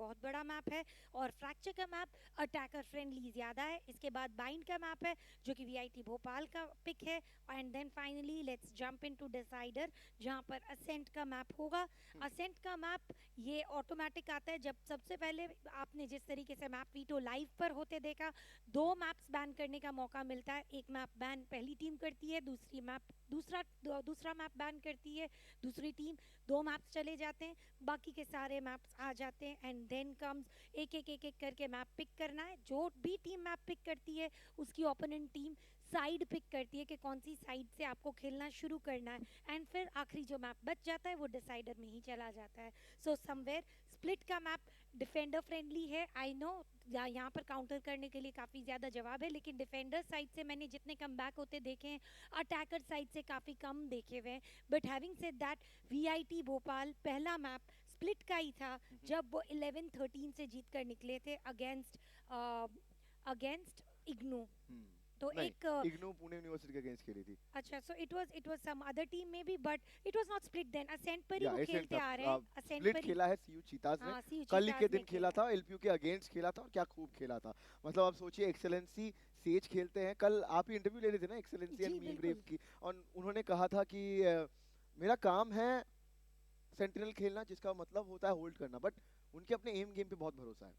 बहुत बड़ा मैप है, और फ्रैक्चर का मैप अटैकर फ्रेंडली ज़्यादा है। इसके बाद बाइंड का मैप है जो कि वीआईटी भोपाल का पिक है, and then finally let's jump into decider जहाँ पर असेंट का मैप होगा। असेंट का मैप ये ऑटोमेटिक आता है। जब सबसे पहले आपने जिस तरीके से मैप वीटो लाइव पर होते देखा, 2 मैप्स बैन करने का मौका मिलता है। एक मैप बैन पहली टीम करती है, दूसरा मैप बैन करती है दूसरी टीम। 2 मैप्स चले जाते हैं, बाकी के सारे मैप्स आ जाते हैं, एंड देन कम्स एक एक करके मैप पिक करना है। जो भी टीम मैप पिक करती है उसकी ओपोनेंट टीम साइड पिक करती है कि कौन सी साइड से आपको खेलना शुरू करना है, एंड फिर आखिरी जो मैप बच जाता है वो डिसाइडर में ही चला जाता है। सो समवेयर स्प्लिट का मैप डिफेंडर फ्रेंडली है, आई नो। यहाँ पर काउंटर करने के लिए काफ़ी ज़्यादा जवाब है, लेकिन डिफेंडर साइड से मैंने जितने कम बैक होते देखे हैं, अटैकर साइड से काफ़ी कम देखे हुए हैं। But having said that, VIT Bhopal पहला मैप स्प्लिट का ही था जब वो 11-13 से जीत कर निकले थे अगेंस्ट अगेंस्ट इग्नू। तो नहीं, एक इग्नू पुणे यूनिवर्सिटी के अगेंस्ट खेली थी। अच्छा, so it was some other team में भी, but it was not split then. Ascent पर ही या वो एसेंट खेलते था, आ रहे हैं, असेंट स्प्लिट पर ही। खेला है सीयू चीताज ने। हाँ, सी कल ही के चीताज दिन ने खेला खेला था, एलपीयू के अगेंस्ट खेला था, और क्या खूब खेला था। मतलब आप सोचिए, एक्सेलेंसी सेज खेलते हैं। कल आप ही इंटरव्यू ले रहे थे ना excellency and G meme brave बिल्कुल। की, और उन्होंने कहा था कि मेरा काम है सेंटिनल खेलना, जिसका मतलब होता है होल्ड करना, बट उनके अपने एम गेम पे बहुत भरोसा है।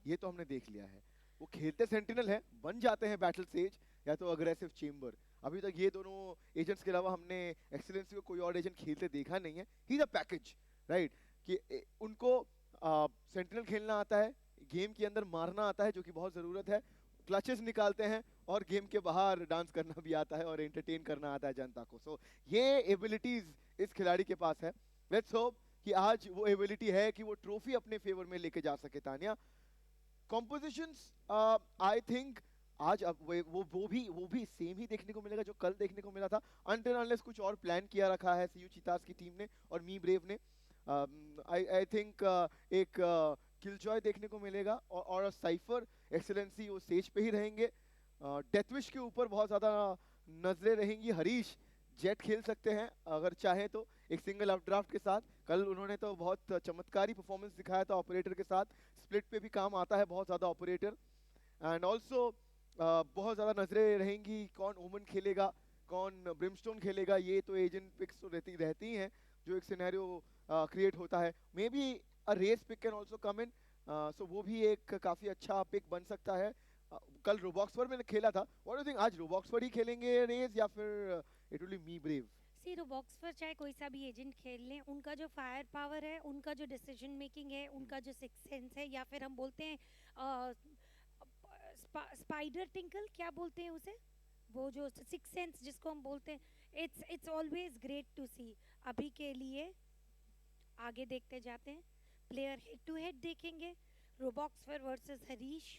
ये तो हमने देख लिया है। वो खेलते सेंटिनल है, बन जाते हैं बैटल सेज या तो अग्रेसिव चेम्बर। अभी तक ये दोनों एजेंट्स के अलावा हमने एक्सीलेंसी को कोई और एजेंट खेलते देखा नहीं है। He is a package, right, कि उनको सेंटिनल खेलना आता है, गेम के अंदर मारना आता है जो कि बहुत ज़रूरत है, क्लचेस निकालते हैं, और गेम के बाहर डांस करना भी आता है और एंटरटेन करना आता है जनता को। सो ये एबिलिटीज इस खिलाड़ी के पास है। लेट्स होप कि आज वो एबिलिटी है कि वो ट्रॉफी अपने फेवर में लेके जा सके। तानिया, कॉम्पोजिशंस आई थिंक आज अब वो भी सेम ही देखने को मिलेगा जो कल देखने को मिला था, अनटिल अनलेस कुछ और प्लान किया रखा है सीयू चीतास की टीम ने और मी ब्रेव ने। आई थिंक एक किलजॉय देखने को मिलेगा, और साइफर एक्सेलेंसी वो स्टेज पे ही रहेंगे। डेथविश के ऊपर बहुत ज़्यादा नजरें रहेंगी। हरीश जेट खेल सकते हैं अगर चाहे तो, एक सिंगल अपड्राफ्ट के साथ। कल उन्होंने तो बहुत चमत्कारी परफॉर्मेंस दिखाया था ऑपरेटर के साथ। स्प्लिट पे भी काम आता है बहुत ज़्यादा ऑपरेटर। एंड ऑल्सो बहुत ज़्यादा नजरें रहेंगी, कौन ओमन खेलेगा, कौन ब्रिमस्टोन खेलेगा। ये तो एजेंट पिक्स तो रहती ही हैं, जो एक सिनेरियो क्रिएट होता है। Maybe a race pick can also come in, so वो भी एक काफ़ी अच्छा पिक बन सकता है। कल रोबॉक्स पर मैंने खेला था, व्हाट डू थिंक आज रोबॉक्स पर ही खेलेंगे रेस, या फिर it will be me brave? सीरो बॉक्स पर चाहे कोई सा भी एजेंट खेल लें, उनका जो फायर पावर है, उनका जो डिसीजन मेकिंग है, उनका जो सिक्स सेंस है, या फिर हम बोलते हैं स्पाइडर टिंकल, क्या बोलते हैं उसे, वो जो सिक्स सेंस जिसको हम बोलते हैं, इट्स ऑलवेज ग्रेट टू सी। अभी के लिए आगे देखते जाते हैं, प्लेयर हेड टू हेड देखेंगे। रोबॉक्सफर वर्सेस हरीश।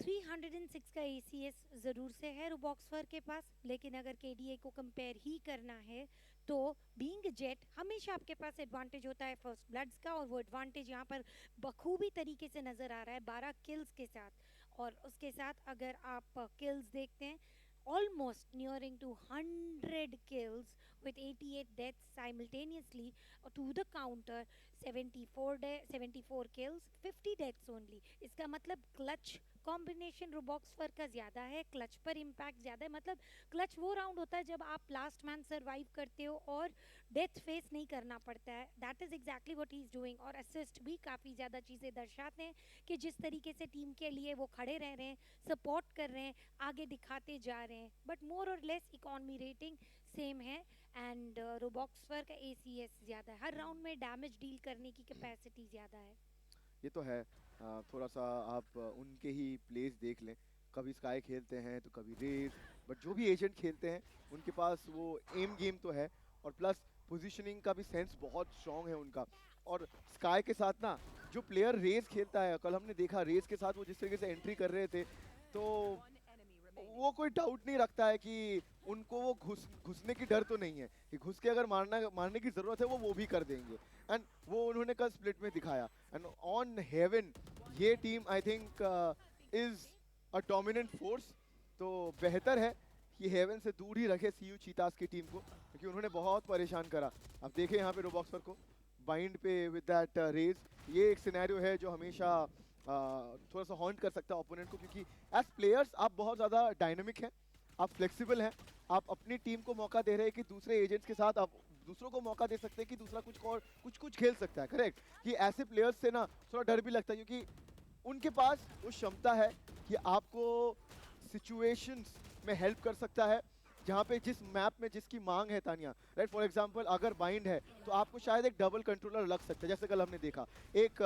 306 का एसीएस ज़रूर से है रोबॉक्सफर के पास, लेकिन अगर केडीए को कंपेयर ही करना है तो बीइंग जेट हमेशा आपके पास एडवांटेज होता है फर्स्ट ब्लड्स का, और वो एडवांटेज यहाँ पर बखूबी तरीके से नज़र आ रहा है 12 किल्स के साथ। और उसके साथ अगर आप किल्स देखते हैं, almost nearing to 100 kills with 88 deaths simultaneously to the counter, 74 kills 50 deaths only। इसका मतलब क्लच कॉम्बिनेशन रोबॉक्सफर का ज़्यादा है, क्लच पर इम्पैक्ट ज़्यादा है। मतलब क्लच वो राउंड होता है जब आप लास्ट मैन सर्वाइव करते हो और डेथ फेस नहीं करना पड़ता है। That is exactly what he is doing. और असिस्ट भी काफ़ी ज़्यादा चीज़ें दर्शाते हैं कि जिस तरीके से टीम के लिए वो खड़े रह रहे हैं, सपोर्ट कर रहे हैं, आगे दिखाते जा रहे हैं। बट मोर और लेस इकोनॉमी रेटिंग सेम है, एंड रोबॉक्सफर का एसीएस ज़्यादा है, हर राउंड में डैमेज डील करने की कैपेसिटी ज़्यादा है। ये तो है। थोड़ा सा आप उनके ही प्लेस देख लें, कभी स्काई खेलते हैं तो कभी रेस, बट जो भी एजेंट खेलते हैं उनके पास वो एम गेम तो है, और प्लस पोजीशनिंग का भी सेंस बहुत स्ट्रांग है उनका। और स्काई के साथ ना, जो प्लेयर रेस खेलता है, कल हमने देखा रेस के साथ वो जिस तरीके से एंट्री कर रहे थे, तो वो कोई डाउट नहीं रखता है कि उनको वो घुसने की डर तो नहीं है, कि घुस के अगर मारने की जरूरत है वो भी कर देंगे। एंड वो उन्होंने कल स्प्लिट में दिखाया। एंड ऑन हेवन ये team I think is a dominant force, तो बेहतर है कि हेवन से दूर ही रखे सीयू चीतास की टीम को, क्योंकि उन्होंने बहुत परेशान करा। अब देखें यहाँ पे रोबॉक्सर को बाइंड पे विद दैट रेज, ये एक सिनेरियो है जो हमेशा थोड़ा सा हॉन्ट कर सकता है ओपोनेंट को, क्योंकि एज प्लेयर्स आप बहुत ज़्यादा डायनामिक हैं, आप फ्लेक्सिबल हैं, आप अपनी टीम को मौका दे रहे हैं कि दूसरे एजेंट्स के साथ आप दूसरों को मौका दे सकते हैं कि दूसरा कुछ और कुछ खेल सकता है, करेक्ट। कि ऐसे प्लेयर्स से ना थोड़ा डर भी लगता है, क्योंकि उनके पास वो क्षमता है कि आपको सिचुएशंस में हेल्प कर सकता है जहाँ पे जिस मैप में जिसकी मांग है तानिया, राइट। फॉर एग्जांपल अगर बाइंड है तो आपको शायद एक डबल कंट्रोलर लग सकता है, जैसे कल हमने देखा एक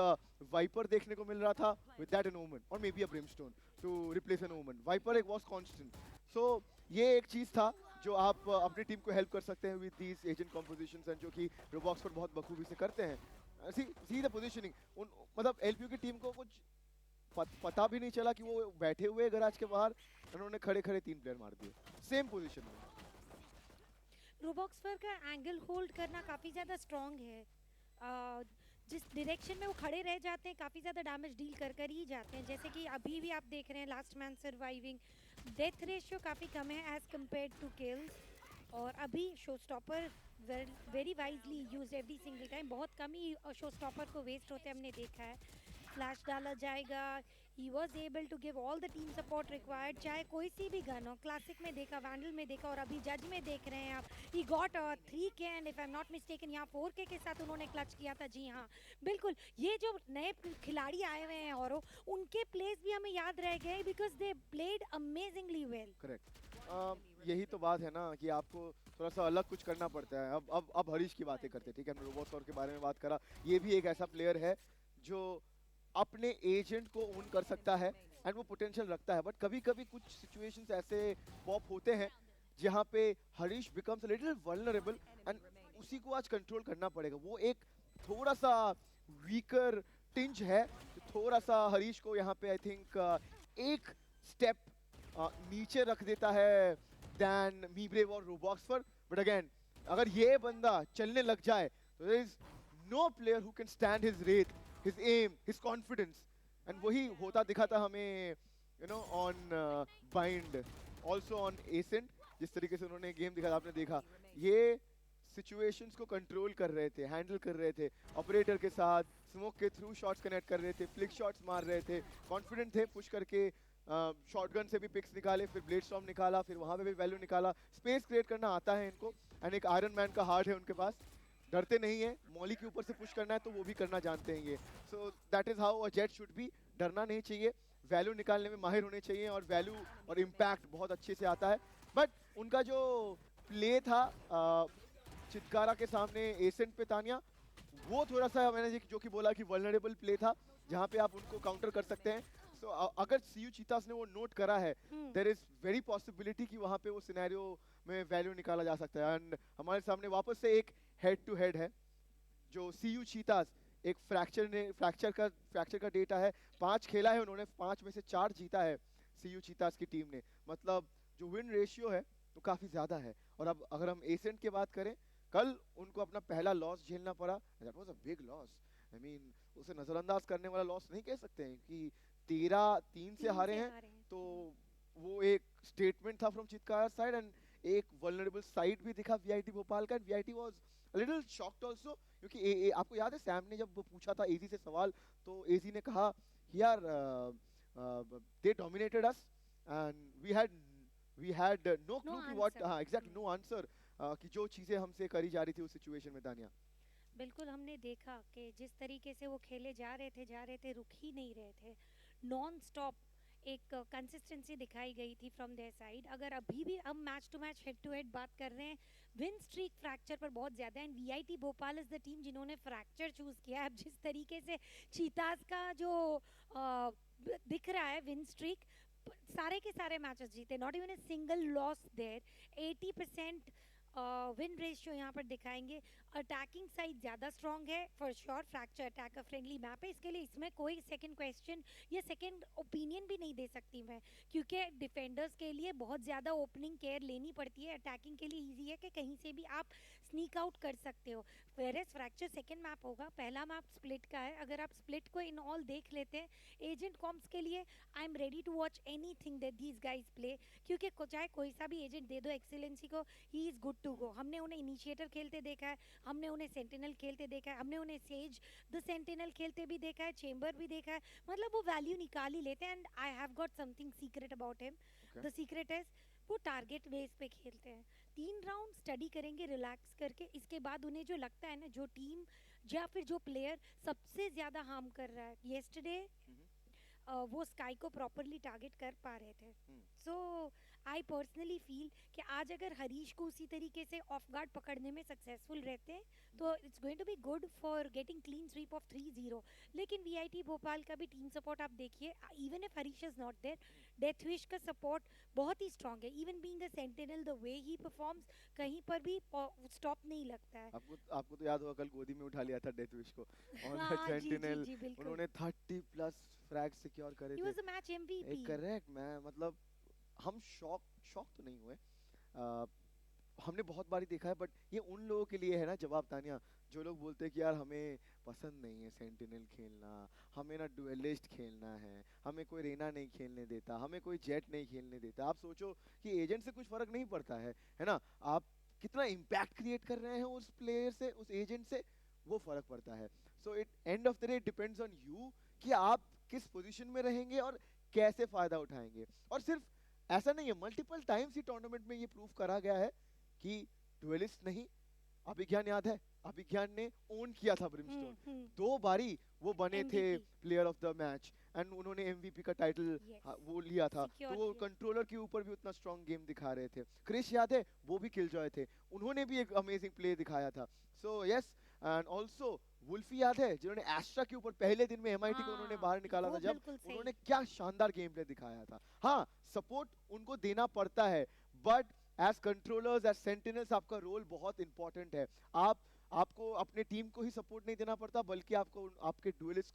वाइपर देखने को मिल रहा था विद दैट एन ओमन और maybe a Brimstone to replace an Omen. Viper एक वाज कांस्टेंट, सो ये एक चीज़ था जो आप अपनी टीम को हेल्प कर सकते हैं with these agent compositions and जो कि रोबॉक्स पर बहुत बखूबी से करते हैं। सी द पोजीशनिंग, मतलब एलपीयू की टीम को कुछ पता भी नहीं चला कि वो बैठे हुए गराज के बाहर, उन्होंने खड़े खड़े 3 प्लेयर मार दिए सेम पोजीशन में। रोबॉक्सफर का एंगल होल्ड करना काफ़ी ज़्यादा स्ट्रॉन्ग है। जिस डायरेक्शन में वो खड़े रह जाते हैं काफ़ी ज़्यादा डैमेज डील कर कर ही जाते हैं, जैसे कि अभी भी आप देख रहे हैं last man surviving, death ratio काफ़ी कम है एज़ कम्पेयर टू किल्स। और अभी show stopper very wisely use every single time, बहुत कम ही शो स्टॉपर को वेस्ट होते हमने देखा है। फ्लैश डाला जाएगा, he was able to give all the team support required, चाहे कोई सी भी गन हो। क्लासिक में देखा, वैंडल में देखा और अभी जज में देख रहे हैं आप, he got 3K and if I am not mistaken यहाँ 4K के साथ उन्होंने क्लच किया था। जी हाँ बिल्कुल, ये जो नए खिलाड़ी आए हुए हैं और उनके प्लेस भी हमें याद रह गए because they played amazingly well. Correct, यही तो बात है ना कि आपको थोड़ा सा अलग कुछ करना पड़ता है। अब हरीश की बातें करते हैं, ठीक है, हमने रोबोट्स के बारे में बात करा, ये भी एक ऐसा प्लेयर है जो अपने एजेंट को ओन कर सकता है एंड वो पोटेंशियल रखता है, बट कभी कभी कुछ सिचुएशंस ऐसे पॉप होते हैं जहाँ पे Harish becomes little vulnerable and उसी को आज कंट्रोल करना पड़ेगा। वो एक थोड़ा सा वीकर टिंज है, तो थोड़ा सा हरीश को यहाँ पे आई थिंक एक स्टेप नीचे रख देता है दैन मीब्रेव और रोबॉक्स पर। बट अगेन अगर ये बंदा चलने लग जाए तो there is no player who can stand his rate, his aim, his confidence, and वही होता दिखा था हमें on Bind, also on Ascent। जिस तरीके से उन्होंने गेम दिखा, आपने देखा ये सिचुएशंस को कंट्रोल कर रहे थे, हैंडल कर रहे थे ऑपरेटर के साथ, स्मोक के थ्रू शॉट्स कनेक्ट कर रहे थे, फ्लिक शॉट्स मार रहे थे, कॉन्फिडेंट थे, पुश करके शॉटगन से भी पिक्स निकाले, फिर ब्लेड स्टॉर्म निकाला, फिर वहां पे भी वैल्यू निकाला। स्पेस क्रिएट करना आता है इनको एंड एक आयरन मैन का हार्ट है उनके पास, डरते नहीं है। मॉली के ऊपर से पुश करना है तो वो भी करना जानते हैं ये, so that is how a jet should be. डरना नहीं चाहिए, वैल्यू निकालने में माहिर होने चाहिए और वैल्यू और इम्पैक्ट बहुत अच्छे से आता है। बट उनका जो प्ले था चित्कारा के सामने एसेंट पे तानिया, वो थोड़ा सा मैंने जो कि बोला कि वल्नरेबल प्ले था जहाँ पे आप उनको काउंटर कर सकते हैं। सो अगर सीयू चीतास ने वो नोट करा है, देयर इज वेरी पॉसिबिलिटी कि वहाँ पे वो सिनेरियो में वैल्यू निकाला जा सकता है। एंड हमारे सामने वापस से एक हेड टू हेड है जो सीयू चीतास, एक फ्रैक्चर का डेटा है, 5 खेला है उन्होंने, 5 में से 4 जीता है सीयू चीतास की टीम ने, मतलब जो विन रेशियो है वो काफी ज्यादा है। और अब अगर हम एसेंट की बात करें, कल उनको अपना पहला लॉस झेलना पड़ा, that was a big loss. I mean उसे नजरअंदाज करने वाला लॉस नहीं कह सकते हैं कि 13-3 से हारे हैं, तो वो एक स्टेटमेंट था फ्रॉम चित्कार साइड एंड एक वल्नरेबल साइड भी दिखा वीआईटी भोपाल का। VIT was a little shocked also, क्योंकि आपको याद है सैम ने जब पूछा था एजी से सवाल, तो एजी ने कहा यार they dominated us and we had no clue कि व्हाट, हाँ एग्जैक्टली, नो आंसर कि जो चीजें हमसे करी जा रही थी उस सिचुएशन में। तानिया बिल्कुल, हमने देखा कि जिस तरीके से वो खेले जा रहे थे, रुक ही नहीं रहे थे, नॉन स्टॉप एक कंसिस्टेंसी दिखाई गई थी फ्रॉम देयर साइड। अगर अभी भी हम match to match head to head बात कर रहे हैं, विन स्ट्रीक फ्रैक्चर पर बहुत ज़्यादा है and VIT Bhopal is the team जिन्होंने फ्रैक्चर चूज़ किया है। अब जिस तरीके से चीतास का जो दिख रहा है विन स्ट्रीक, सारे के सारे मैचेस जीते, not even a single loss there, 80% win ratio यहाँ पर दिखाएंगे। अटैकिंग साइड ज़्यादा स्ट्रॉन्ग है for sure, fracture attacker friendly map है, इसके लिए इसमें कोई सेकंड क्वेश्चन या सेकंड ओपिनियन भी नहीं दे सकती मैं, क्योंकि डिफेंडर्स के लिए बहुत ज़्यादा ओपनिंग केयर लेनी पड़ती है। अटैकिंग के लिए ईजी है कि कहीं से भी आप स्नीक आउट कर सकते हो, वेरेस फ्रैक्चर सेकंड मैप होगा, पहला मैप स्प्लिट का है। अगर आप स्प्लिट को इन ऑल देख लेते हैं एजेंट कॉम्स के लिए, I am ready to watch anything that these guys play, क्योंकि चाहे कोई सा भी एजेंट दे दो एक्सीलेंसी को, he is good to go. हमने उन्हें इनिशिएटर खेलते देखा है, हमने उन्हें सेंटिनल खेलते देखा है, हमने उन्हें सेज द सेंटिनल खेलते भी देखा है, चेंबर भी देखा है, मतलब वो वैल्यू निकाल ही लेते हैं। And I have got something secret about him. Okay. The secret is वो टारगेट बेस पे खेलते हैं। 3 राउंड स्टडी करेंगे रिलैक्स करके, इसके बाद उन्हें जो लगता है ना, जो टीम या फिर जो प्लेयर सबसे ज्यादा हार्म कर रहा है, येस्टरडे वो स्काई को प्रॉपरली टारगेट कर पा रहे थे। सो आई पर्सनली फील कि आज अगर हरीश को उसी तरीके से ऑफ गार्ड पकड़ने में सक्सेसफुल रहते हैं तो it's going to be good for getting clean sweep of 3-0। लेकिन वीआईटी भोपाल का भी टीम सपोर्ट आप देखिए, even if Harish is not there, deathwish का सपोर्ट बहुत ही स्ट्रांग है। Even being a sentinel, the way he performs, कहीं पर भी स्टॉप नहीं लगता है। आपको आपको तो याद होगा कल गोदी में उठा लिया था डेथ विश को ऑन द हाँ जी जी सेंटिनल। जी बिल्कुल। उन्होंने 30 प्लस फ्रैग सिक्योर करे ही थे। Was the match MVP. एक करेक्ट, मैं मतलब हम शॉक शॉक तो नहीं हुए। अ, हमने बहुत बारी देखा है, बट ये उन लोगों के लिए है ना जवाब, तानिया, जो लोग बोलते हैं कि यार हमें पसंद नहीं है सेंटिनल खेलना, हमें ना डुएलिस्ट खेलना है, हमें कोई रेना नहीं खेलने देता, हमें कोई जेट नहीं खेलने देता। आप सोचो कि एजेंट से कुछ फर्क नहीं पड़ता है ना? आप कितना इम्पैक्ट क्रिएट कर रहे हैं उस प्लेयर से, उस एजेंट से, वो फर्क पड़ता है। So it end of the day depends on you कि आप किस पोजीशन में रहेंगे और कैसे फायदा उठाएंगे। और सिर्फ ऐसा नहीं है, मल्टीपल टाइम्स ही टूर्नामेंट में ये प्रूव करा गया है कि डुएलिस्ट नहीं। अभिज्ञान याद है, अभिज्ञान ने ओन किया था ब्रिमस्टोन। 2 बारी वो बने थे MVP player of the match, and उन्होंने एमवीपी का टाइटल यस वो लिया था। तो सिक्योर वो किया। कंट्रोलर के ऊपर भी उतना स्ट्रांग गेम दिखा रहे थे। क्रिश याद है, वो भी किलजॉय थे, उन्होंने भी एक अमेजिंग प्ले दिखाया था। So yes, and also wolfi याद है, जिन्होंने एस्ट्रा के ऊपर पहले दिन में एमआईटी को उन्होंने हाँ बाहर निकाला था, वो जब बिल्कुल सही। उन्होंने क्या शानदार गेम प्ले दिखाया था। हाँ, सपोर्ट उनको देना पड़ता है, but as controllers, as sentinels, आपका रोल बहुत इंपॉर्टेंट है। आपको अपने टीम को ही सपोर्ट नहीं देना पड़ता, बल्कि आपको आपके डुएलिस्ट